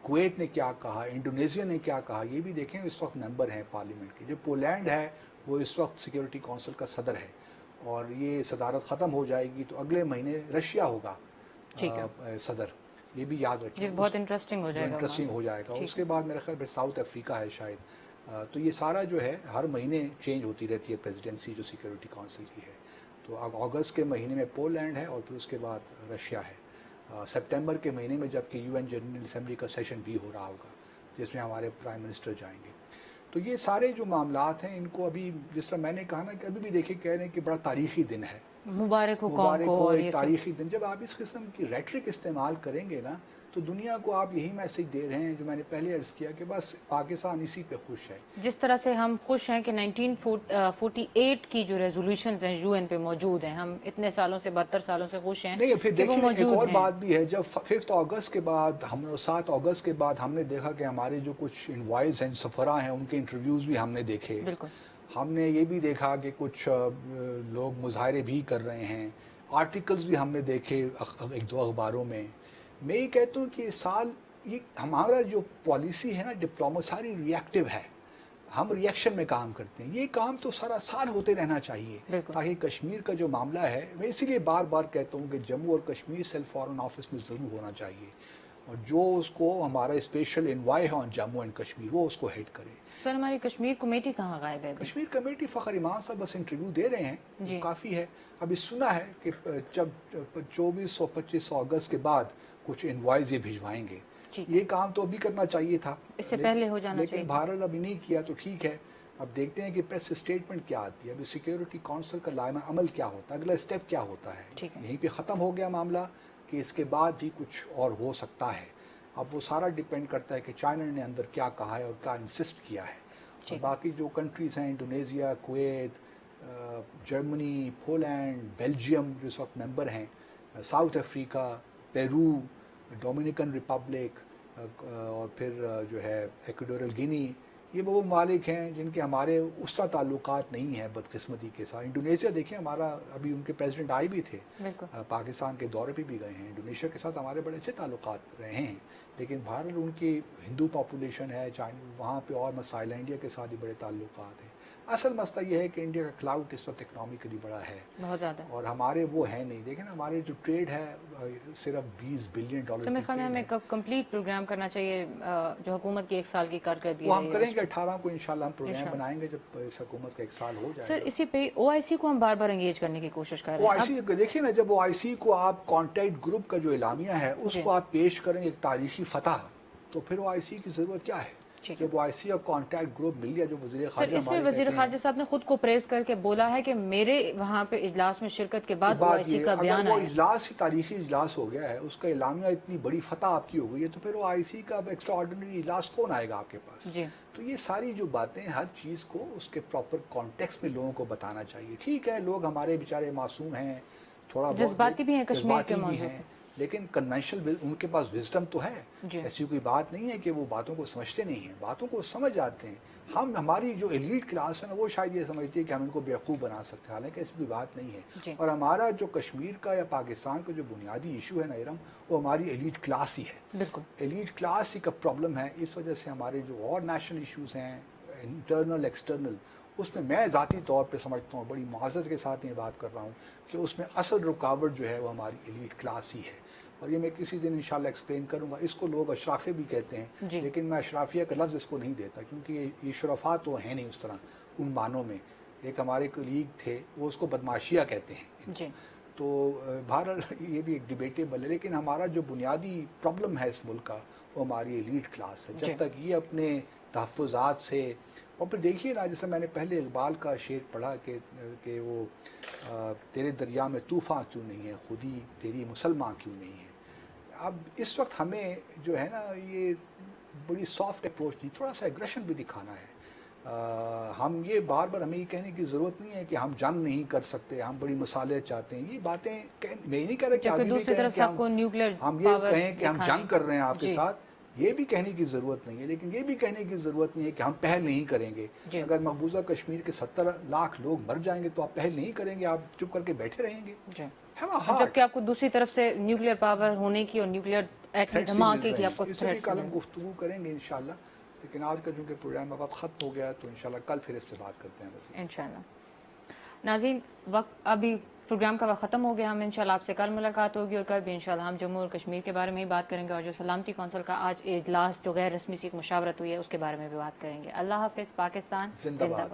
کویت نے کیا کہا، انڈونیشیا نے کیا کہا. یہ بھی دیکھیں اس وقت ممبر ہیں پارلیمنٹ کے. جو پولینڈ ہے وہ اس وقت سیکیورٹی کونسل کا صدر ہے، اور یہ صدارت ختم ہو جائے گی تو اگلے مہینے رشیا ہوگا صدر. یہ بھی یاد رکھیں، بہت انٹرسٹنگ ہو جائے گا. اس کے بعد میرا خیال ساؤتھ افریقہ ہے شاید. تو یہ سارا جو ہے ہر مہینے چینج ہوتی رہتی ہے پریزیڈنسی جو سیکیورٹی کونسل کی ہے. تو اگست کے مہینے میں پولینڈ ہے اور پھر اس کے بعد رشیا ہے. سپٹمبر کے مہینے میں جبکہ یو این جنرل اسمبلی کا سیشن بھی ہو رہا ہوگا جس میں ہمارے پرائم منسٹر جائیں گے. تو یہ سارے جو معاملات ہیں ان کو ابھی جس طرح میں نے کہا نا کہ ابھی بھی دیکھیں کہہ رہے ہیں کہ بڑا تاریخی دن ہے، مبارک ہو ایک تاریخی دن. جب آپ اس قسم کی ریٹرک استعمال کریں گے نا تو دنیا کو آپ یہی میسج دے رہے ہیں جو میں نے پہلے عرض کیا کہ بس پاکستان اسی پہ خوش ہے. جس طرح سے ہم خوش ہیں کہ 1948 کی جو ریزولوشنز ہیں یو این پہ موجود ہیں، ہم اتنے سالوں سے 72 سالوں سے خوش ہیں. نہیں پھر دیکھیں ایک اور بات بھی ہے، جب 5 اگست کے بعد 7 اگست کے بعد ہم نے دیکھا کہ ہمارے جو کچھ انوائز ہیں، سفراء ہیں، ان کے انٹرویوز بھی ہم نے دیکھے. بالکل. ہم نے یہ بھی دیکھا کہ کچھ لوگ مظاہرے بھی کر رہے ہیں، آرٹیکلز بھی ہم نے دیکھے ایک دو اخباروں میں. میں یہ کہتا ہوں کہ اس سال یہ ہمارا جو پالیسی ہے نا ڈپلومسی ساری ری ایکٹیو ہے، ہم ری ایکشن میں کام کرتے ہیں. یہ کام تو سارا سال ہوتے رہنا چاہیے تاکہ کشمیر کا جو معاملہ ہے، میں اسی لیے بار بار کہتا ہوں کہ جموں اور کشمیر سیلف فارن آفس میں ضرور ہونا چاہیے، اور جو اس کو ہمارا اسپیشل انوائے ہے آن جموں اینڈ کشمیر وہ اس کو ہیڈ کرے. سر ہماری کشمیر کمیٹی کہاں غائب ہے؟ کشمیر کمیٹی فخر ایمان صاحب بس انٹرویو دے رہے ہیں، کافی ہے. ابھی سنا ہے کہ جب 24 اور 25 اگست کے بعد کچھ انوائز یہ بھجوائیں گے. یہ کام تو ابھی کرنا چاہیے تھا، اس سے پہلے ہو جانا چاہیے، لیکن بہرحال ابھی نہیں کیا تو ٹھیک ہے. اب دیکھتے ہیں کہ پریس اسٹیٹمنٹ کیا آتی ہے، ابھی سیکیورٹی کونسل کا لائحہ عمل کیا ہوتا ہے، اگلا اسٹیپ کیا ہوتا ہے. یہیں پہ ختم ہو گیا معاملہ کہ اس کے بعد بھی کچھ اور ہو سکتا ہے. اب وہ سارا ڈیپینڈ کرتا ہے کہ چائنا نے اندر کیا کہا ہے اور کیا انسسٹ کیا ہے. اور باقی جو کنٹریز ہیں Indonesia, Kuwait, Germany, Poland, Belgium جو اس وقت ممبر ہیں، ساؤتھ افریقہ، پیرو، ڈومینیکن ریپبلک، اور پھر جو ہے ایکویڈورل گینی، یہ وہ ممالک ہیں جن کے ہمارے اس طرح تعلقات نہیں ہیں بدقسمتی کے ساتھ. انڈونیشیا دیکھیں، ہمارا ابھی ان کے پریزیڈنٹ آئے بھی تھے، پاکستان کے دورے پہ بھی گئے ہیں. انڈونیشیا کے ساتھ ہمارے بڑے اچھے تعلقات رہے ہیں، لیکن بہرحال ان کی ہندو پاپولیشن ہے، وہاں پہ اور مسائل ہیں. انڈیا کے ساتھ بھی بڑے تعلقات ہیں. اصل مسئلہ یہ ہے کہ انڈیا کا کلاؤڈ اس وقت اکنامکلی بڑا ہے بہت زیادہ، اور ہمارے وہ ہے نہیں. دیکھیں نا، ہمارے جو ٹریڈ ہے صرف $20 بلین تو میرے خیال میں ہمیں کمپلیٹ پروگرام کرنا چاہیے جو حکومت کی 1 سال کی کارکردگی وہ ہم کریں گے. 18 کو انشاءاللہ ہم پروگرام بنائیں گے جب اس حکومت کا 1 سال ہو جائے گا. سر اسی پہ OIC کو ہم بار بار انگیج کرنے کی کوشش کر رہے ہیں. OIC دیکھیں نا، جب OIC کو آپ کانٹیکٹ گروپ کا جو اعلامیہ ہے اس کو آپ پیش کریں ایک تاریخی فتح، تو پھر OIC کی ضرورت کیا ہے؟ جب OIC کا کانٹیکٹ گروپ مل گیا جو وزیر خارجہ اس میں وزیر خارجہ صاحب نے خود کو پریز کر کے بولا ہے کہ میرے وہاں پہ اجلاس میں شرکت کے بعد OIC کا بیان اگر وہ آیا. اجلاس ہی تاریخی اجلاس ہو گیا ہے، اس کا اعلامیہ اتنی بڑی فتح آپ کی ہو گئی ہے، تو پھر OIC کا ایکسٹرا آرڈنری اجلاس کون آئے گا آپ کے پاس؟ تو یہ ساری جو باتیں، ہر چیز کو اس کے پراپر کانٹیکسٹ میں لوگوں کو بتانا چاہیے. ٹھیک ہے، لوگ ہمارے بیچارے معصوم ہیں، تھوڑا بہت جذباتی بھی ہیں، کشمیر کے بھی ہیں، لیکن کنونشنل ان کے پاس وزڈم تو ہے. ایسی کوئی بات نہیں ہے کہ وہ باتوں کو سمجھتے نہیں ہیں، باتوں کو سمجھ آتے ہیں. ہماری جو ایلیٹ کلاس ہے نا، وہ شاید یہ سمجھتی ہے کہ ہم ان کو بیوقوف بنا سکتے ہیں، حالانکہ ایسی کوئی بات نہیں ہے. اور ہمارا جو کشمیر کا یا پاکستان کا جو بنیادی ایشو ہے نا ارم، وہ ہماری ایلیٹ کلاس ہی ہے. بالکل ایلیٹ کلاس ہی کا پرابلم ہے. اس وجہ سے ہمارے جو اور نیشنل ایشوز ہیں، انٹرنل ایکسٹرنل، اس میں ذاتی طور پہ سمجھتا ہوں، بڑی معذرت کے ساتھ یہ بات کر رہا ہوں کہ اس میں اصل رکاوٹ جو ہے وہ ہماری ایلیٹ کلاس ہی ہے. اور یہ میں کسی دن انشاءاللہ ایکسپلین کروں گا. اس کو لوگ اشرافیہ بھی کہتے ہیں، لیکن میں اشرافیہ کا لفظ اس کو نہیں دیتا، کیونکہ یہ شرفاء تو ہیں نہیں اس طرح ان معنوں میں. ایک ہمارے کولیگ تھے، وہ اس کو بدماشیہ کہتے ہیں. تو بہرحال یہ بھی ایک ڈیبیٹیبل ہے، لیکن ہمارا جو بنیادی پرابلم ہے اس ملک کا، وہ ہماری ایلیٹ کلاس ہے. جب تک یہ اپنے تحفظات سے، اور پھر دیکھیے نا، جیسے میں نے پہلے اقبال کا شعر پڑھا کہ وہ تیرے دریا میں طوفاں کیوں نہیں ہے، خودی تیری مسلمان کیوں نہیں ہے. اب اس وقت ہمیں جو ہے نا، یہ بڑی سافٹ اپروچ نہیں، تھوڑا سا ایگریشن بھی دکھانا ہے. ہم یہ بار بار ہمیں یہ کہنے کی ضرورت نہیں ہے کہ ہم جنگ نہیں کر سکتے، ہم بڑی مصالحت چاہتے ہیں. یہ باتیں میں نہیں کہہ رہا کہ آگے بھی کہیں کہ ہم یہ کہیں کہ ہم جنگ کر رہے ہیں آپ کے ساتھ، یہ بھی کہنے کی ضرورت نہیں ہے. لیکن یہ بھی کہنے کی ضرورت نہیں ہے کہ ہم پہل نہیں کریں گے. اگر مقبوضہ کشمیر کے 70 لاکھ لوگ مر جائیں گے تو آپ پہل نہیں کریں گے، آپ چپ کر کے بیٹھے رہیں گے. جبکہ آپ کو دوسری طرف سے نیوکلیئر پاور ہونے کی اور نیوکلیئر ایٹمی دھماکے کی آپ کو اس سے بھی کل ہم گفتگو کریں گے انشاءاللہ. لیکن آج کا چونکہ پروگرام اب ختم ہو گیا تو انشاءاللہ کل پھر اس پہ بات کرتے ہیں. بس انشاءاللہ. ناظرین، وقت ابھی پروگرام کا وقت ختم ہو گیا. ہم انشاءاللہ آپ سے کل ملاقات ہوگی، اور کل بھی انشاءاللہ ہم جموں اور کشمیر کے بارے میں ہی بات کریں گے، اور جو سلامتی کونسل کا آج اجلاس جو غیر رسمی سی ایک مشاورت ہوئی ہے اس کے بارے میں بھی بات کریں گے. اللہ حافظ. پاکستان زندہ باد.